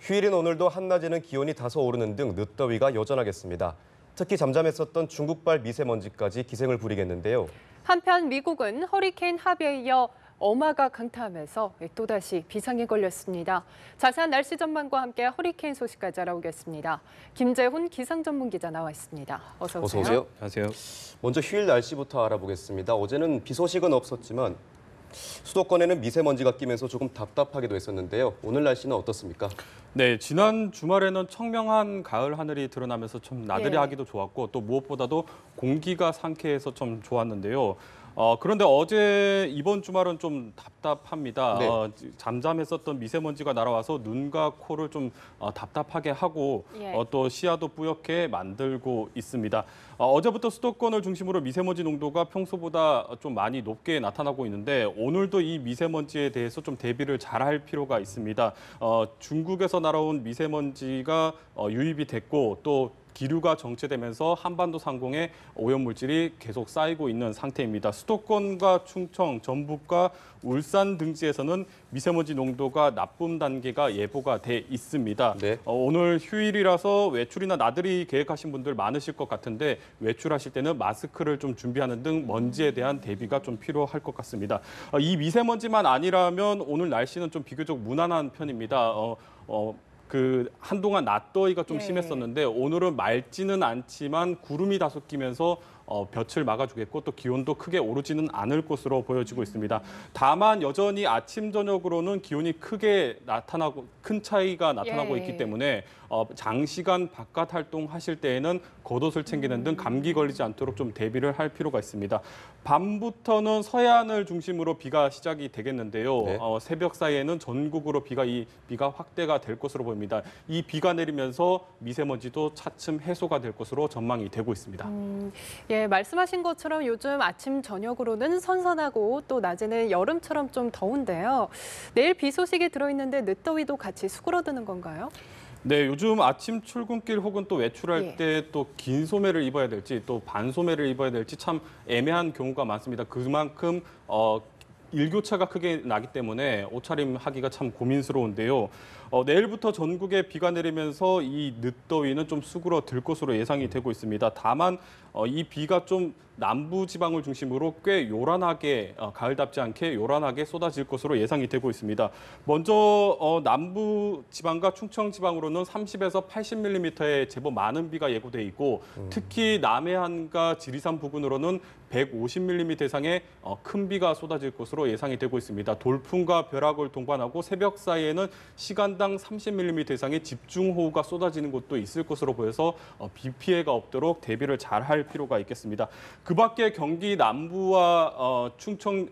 휴일인 오늘도 한낮에는 기온이 다소 오르는 등 늦더위가 여전하겠습니다. 특히 잠잠했었던 중국발 미세먼지까지 기생을 부리겠는데요. 한편 미국은 허리케인 하비에 이어 어마가 강타하면서 또다시 비상에 걸렸습니다. 자세한 날씨 전망과 함께 허리케인 소식까지 알아보겠습니다. 김재훈 기상 전문 기자 나와 있습니다. 어서 오세요. 안녕하세요. 먼저 휴일 날씨부터 알아보겠습니다. 어제는 비 소식은 없었지만 수도권에는 미세먼지가 끼면서 조금 답답하기도 했었는데요. 오늘 날씨는 어떻습니까? 네, 지난 주말에는 청명한 가을 하늘이 드러나면서 좀 나들이하기도 좋았고 또 무엇보다도 공기가 상쾌해서 좀 좋았는데요. 그런데 어제 이번 주말은 좀 답답합니다. 네. 잠잠했었던 미세먼지가 날아와서 눈과 코를 좀 답답하게 하고 또 시야도 뿌옇게 만들고 있습니다. 어제부터 수도권을 중심으로 미세먼지 농도가 평소보다 좀 많이 높게 나타나고 있는데 오늘도 이 미세먼지에 대해서 좀 대비를 잘할 필요가 있습니다. 중국에서 날아온 미세먼지가 유입이 됐고 또 기류가 정체되면서 한반도 상공에 오염물질이 계속 쌓이고 있는 상태입니다. 수도권과 충청, 전북과 울산 등지에서는 미세먼지 농도가 나쁨 단계가 예보가 돼 있습니다. 네. 오늘 휴일이라서 외출이나 나들이 계획하신 분들 많으실 것 같은데 외출하실 때는 마스크를 좀 준비하는 등 먼지에 대한 대비가 좀 필요할 것 같습니다. 이 미세먼지만 아니라면 오늘 날씨는 좀 비교적 무난한 편입니다. 한동안 낮더위가 좀 심했었는데 오늘은 맑지는 않지만 구름이 다소 끼면서 볕을 막아주겠고 또 기온도 크게 오르지는 않을 것으로 보여지고 있습니다. 다만 여전히 아침, 저녁으로는 기온이 크게 큰 차이가 나타나고 있기 때문에 장시간 바깥 활동하실 때에는 겉옷을 챙기는 등 감기 걸리지 않도록 좀 대비를 할 필요가 있습니다. 밤부터는 서해안을 중심으로 비가 시작이 되겠는데요. 네. 새벽 사이에는 전국으로 비가 확대가 될 것으로 보입니다. 이 비가 내리면서 미세먼지도 차츰 해소가 될 것으로 전망이 되고 있습니다. 말씀하신 것처럼 요즘 아침, 저녁으로는 선선하고 또 낮에는 여름처럼 좀 더운데요. 내일 비 소식이 들어있는데 늦더위도 같이 수그러드는 건가요? 네, 요즘 아침 출근길 혹은 또 외출할 때 또 긴 소매를 입어야 될지 또 반소매를 입어야 될지 참 애매한 경우가 많습니다. 그만큼 일교차가 크게 나기 때문에 옷차림하기가 참 고민스러운데요. 내일부터 전국에 비가 내리면서 이 늦더위는 좀 수그러들 것으로 예상이 되고 있습니다. 다만 이 비가 좀 남부 지방을 중심으로 꽤 요란하게 가을답지 않게 요란하게 쏟아질 것으로 예상이 되고 있습니다. 먼저 남부 지방과 충청 지방으로는 30에서 80mm의 제법 많은 비가 예고돼 있고 특히 남해안과 지리산 부근으로는 150mm 이상의 큰 비가 쏟아질 것으로 예상이 되고 있습니다. 돌풍과 벼락을 동반하고 새벽 사이에는 시간당 30mm 이상의 집중호우가 쏟아지는 곳도 있을 것으로 보여서 비 피해가 없도록 대비를 잘 할 필요가 있겠습니다. 그 밖에 경기 남부와 충청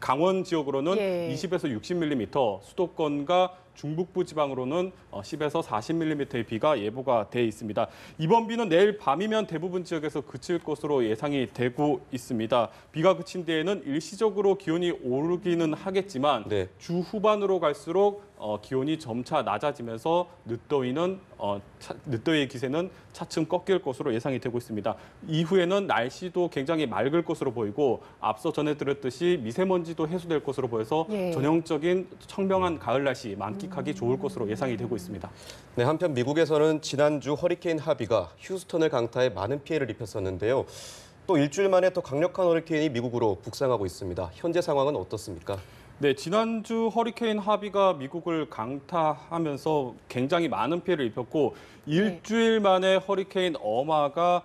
강원 지역으로는 20에서 60mm, 수도권과 중북부 지방으로는 10에서 40mm의 비가 예보가 돼 있습니다. 이번 비는 내일 밤이면 대부분 지역에서 그칠 것으로 예상이 되고 있습니다. 비가 그친 뒤에는 일시적으로 기온이 오르기는 하겠지만 주 후반으로 갈수록 기온이 점차 낮아지면서 늦더위의 기세는 차츰 꺾일 것으로 예상이 되고 있습니다. 이후에는 날씨도 굉장히 맑을 것으로 보이고 앞서 전해드렸듯이 미세먼지도 해소될 것으로 보여서 전형적인 청명한 가을 날씨 만끽하기 좋을 것으로 예상이 되고 있습니다. 네, 한편 미국에서는 지난주 허리케인 하비가 휴스턴을 강타해 많은 피해를 입혔었는데요. 또 일주일 만에 더 강력한 허리케인이 미국으로 북상하고 있습니다. 현재 상황은 어떻습니까? 네, 지난주 허리케인 하비가 미국을 강타하면서 굉장히 많은 피해를 입혔고 일주일 만에 허리케인 어마가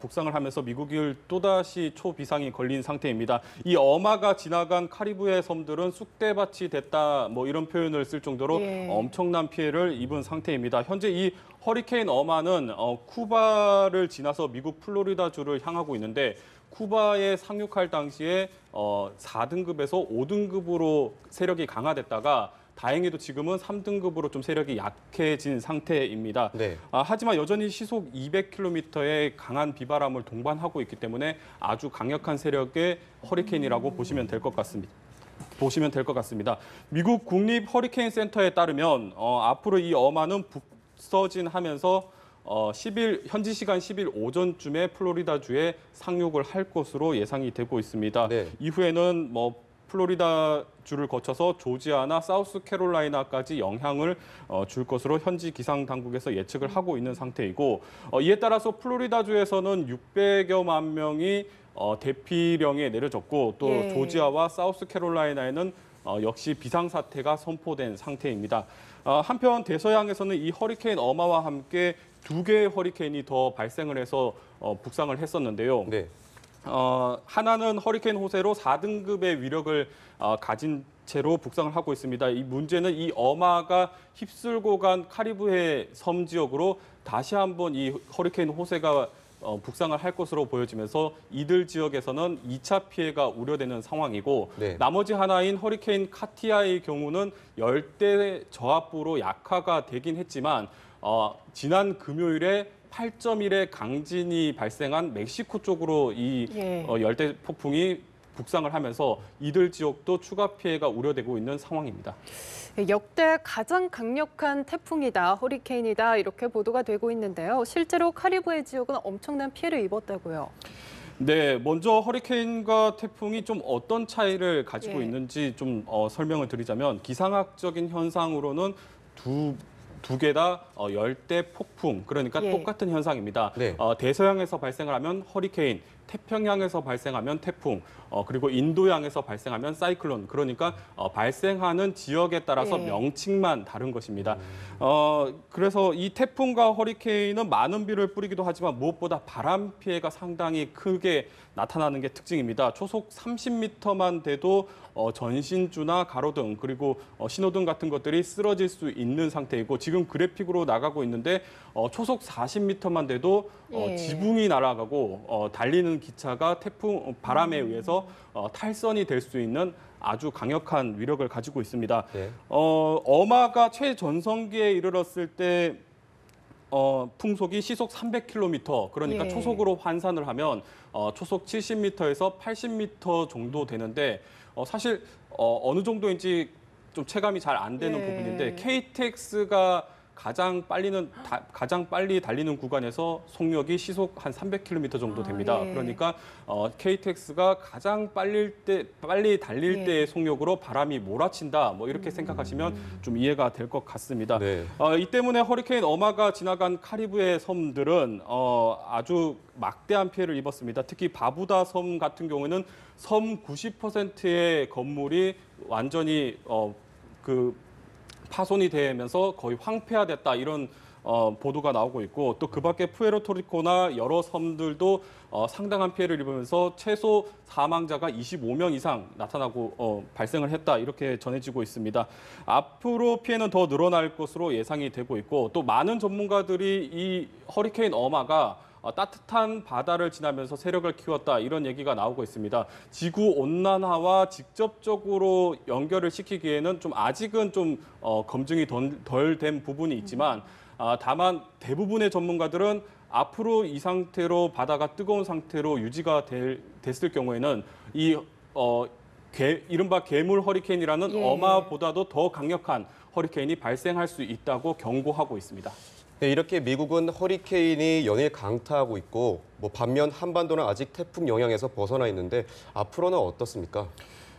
북상을 하면서 미국을 또다시 초비상이 걸린 상태입니다. 이 어마가 지나간 카리브해 섬들은 쑥대밭이 됐다 이런 표현을 쓸 정도로 엄청난 피해를 입은 상태입니다. 현재 이 허리케인 어마는 쿠바를 지나서 미국 플로리다주를 향하고 있는데 쿠바에 상륙할 당시에 4등급에서 5등급으로 세력이 강화됐다가 다행히도 지금은 3등급으로 좀 세력이 약해진 상태입니다. 하지만 여전히 시속 200km의 강한 비바람을 동반하고 있기 때문에 아주 강력한 세력의 허리케인이라고 보시면 될 것 같습니다. 미국 국립 허리케인 센터에 따르면 앞으로 이 어마는 북서진하면서 현지 시간 10일 오전쯤에 플로리다주에 상륙을 할 것으로 예상이 되고 있습니다. 이후에는 플로리다주를 거쳐서 조지아나 사우스캐롤라이나까지 영향을 줄 것으로 현지 기상 당국에서 예측을 하고 있는 상태이고 이에 따라서 플로리다주에서는 600여만 명이 대피령에 내려졌고 또 예. 조지아와 사우스캐롤라이나에는 역시 비상사태가 선포된 상태입니다. 한편 대서양에서는 이 허리케인 어마와 함께 두 개의 허리케인이 더 발생을 해서 북상을 했었는데요. 네. 하나는 허리케인 호세로 4등급의 위력을 가진 채로 북상을 하고 있습니다. 이 문제는 이 어마가 휩쓸고 간 카리브해 섬 지역으로 다시 한번 이 허리케인 호세가 북상을 할 것으로 보여지면서 이들 지역에서는 2차 피해가 우려되는 상황이고 네. 나머지 하나인 허리케인 카티아의 경우는 열대 저압부로 약화가 되긴 했지만 지난 금요일에 8.1의 강진이 발생한 멕시코 쪽으로 이 예. 열대 폭풍이 북상을 하면서 이들 지역도 추가 피해가 우려되고 있는 상황입니다. 역대 가장 강력한 태풍이다, 허리케인이다 이렇게 보도가 되고 있는데요. 실제로 카리브해 지역은 엄청난 피해를 입었다고요. 네, 먼저 허리케인과 태풍이 좀 어떤 차이를 가지고 예. 있는지 좀 설명을 드리자면 기상학적인 현상으로는 두 개 다 열대 폭풍, 그러니까 예. 똑같은 현상입니다. 네. 대서양에서 발생을 하면 허리케인, 태평양에서 발생하면 태풍, 그리고 인도양에서 발생하면 사이클론, 그러니까 발생하는 지역에 따라서 예. 명칭만 다른 것입니다. 그래서 이 태풍과 허리케인은 많은 비를 뿌리기도 하지만 무엇보다 바람 피해가 상당히 크게 나타나는 게 특징입니다. 초속 30m만 돼도 전신주나 가로등 그리고 신호등 같은 것들이 쓰러질 수 있는 상태이고 지금 그래픽으로 나가고 있는데 초속 40m만 돼도 예. 지붕이 날아가고 달리는 기차가 태풍 바람에 의해서 탈선이 될 수 있는 아주 강력한 위력을 가지고 있습니다. 네. 어마가 최전성기에 이르렀을 때 풍속이 시속 300km, 그러니까 예. 초속으로 환산을 하면 초속 70m에서 80m 정도 되는데 사실 어느 정도인지 좀 체감이 잘 안 되는 예. 부분인데 KTX가 가장 빨리 달리는 구간에서 속력이 시속 한 300km 정도 됩니다. 예. 그러니까 KTX가 가장 빨리 달릴 예. 때의 속력으로 바람이 몰아친다. 뭐 이렇게 생각하시면 좀 이해가 될 것 같습니다. 네. 이 때문에 허리케인 어마가 지나간 카리브해 섬들은 아주 막대한 피해를 입었습니다. 특히 바부다 섬 같은 경우에는 섬 90%의 건물이 완전히 파손이 되면서 거의 황폐화됐다 이런 보도가 나오고 있고 또 그 밖에 푸에르토리코나 여러 섬들도 상당한 피해를 입으면서 최소 사망자가 25명 이상 나타나고 발생을 했다 이렇게 전해지고 있습니다. 앞으로 피해는 더 늘어날 것으로 예상이 되고 있고 또 많은 전문가들이 이 허리케인 어마가 따뜻한 바다를 지나면서 세력을 키웠다 이런 얘기가 나오고 있습니다. 지구 온난화와 직접적으로 연결을 시키기에는 좀 아직은 좀 검증이 덜 된 부분이 있지만 다만 대부분의 전문가들은 앞으로 이 상태로 바다가 뜨거운 상태로 유지가 됐을 경우에는 이 이른바 괴물 허리케인이라는 예. 어마보다도 더 강력한 허리케인이 발생할 수 있다고 경고하고 있습니다. 네, 이렇게 미국은 허리케인이 연일 강타하고 있고 반면 한반도는 아직 태풍 영향에서 벗어나 있는데 앞으로는 어떻습니까?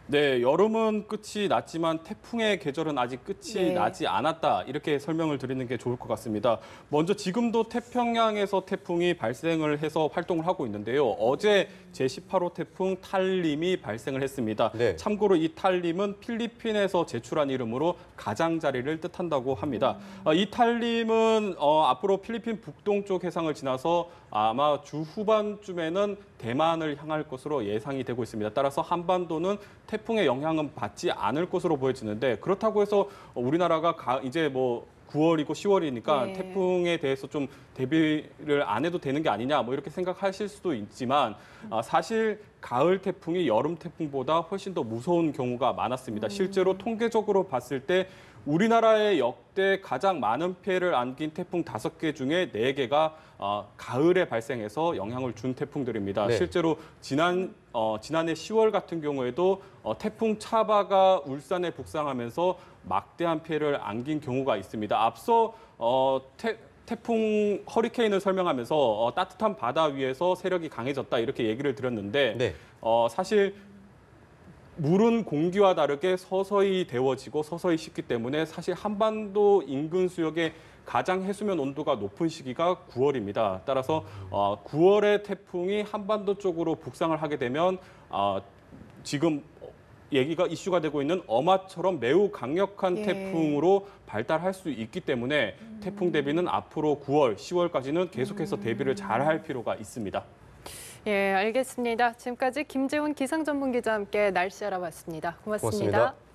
네, 여름은 끝이 났지만 태풍의 계절은 아직 끝이 네. 나지 않았다. 이렇게 설명을 드리는 게 좋을 것 같습니다. 먼저 지금도 태평양에서 태풍이 발생을 해서 활동을 하고 있는데요. 어제 제18호 태풍 탈림이 발생을 했습니다. 네. 참고로 이 탈림은 필리핀에서 제출한 이름으로 가장자리를 뜻한다고 합니다. 이 탈림은 앞으로 필리핀 북동쪽 해상을 지나서 아마 주 후반쯤에는 대만을 향할 것으로 예상이 되고 있습니다. 따라서 한반도는 태풍의 영향은 받지 않을 것으로 보여지는데 그렇다고 해서 우리나라가 이제 9월이고 10월이니까 네. 태풍에 대해서 좀 대비를 안 해도 되는 게 아니냐 이렇게 생각하실 수도 있지만 사실 가을 태풍이 여름 태풍보다 훨씬 더 무서운 경우가 많았습니다. 실제로 통계적으로 봤을 때 우리나라의 역대 가장 많은 피해를 안긴 태풍 5개 중에 4개가 가을에 발생해서 영향을 준 태풍들입니다. 네. 실제로 지난해 10월 같은 경우에도 태풍 차바가 울산에 북상하면서 막대한 피해를 안긴 경우가 있습니다. 앞서 태풍 허리케인을 설명하면서 따뜻한 바다 위에서 세력이 강해졌다 이렇게 얘기를 드렸는데 네. 사실 물은 공기와 다르게 서서히 데워지고 서서히 식기 때문에 사실 한반도 인근 수역의 가장 해수면 온도가 높은 시기가 9월입니다. 따라서 9월에 태풍이 한반도 쪽으로 북상을 하게 되면 지금 얘기가 이슈가 되고 있는 어마처럼 매우 강력한 태풍으로 발달할 수 있기 때문에 태풍 대비는 앞으로 9월, 10월까지는 계속해서 대비를 잘 할 필요가 있습니다. 예, 알겠습니다. 지금까지 김재훈 기상전문기자와 함께 날씨 알아봤습니다. 고맙습니다. 고맙습니다.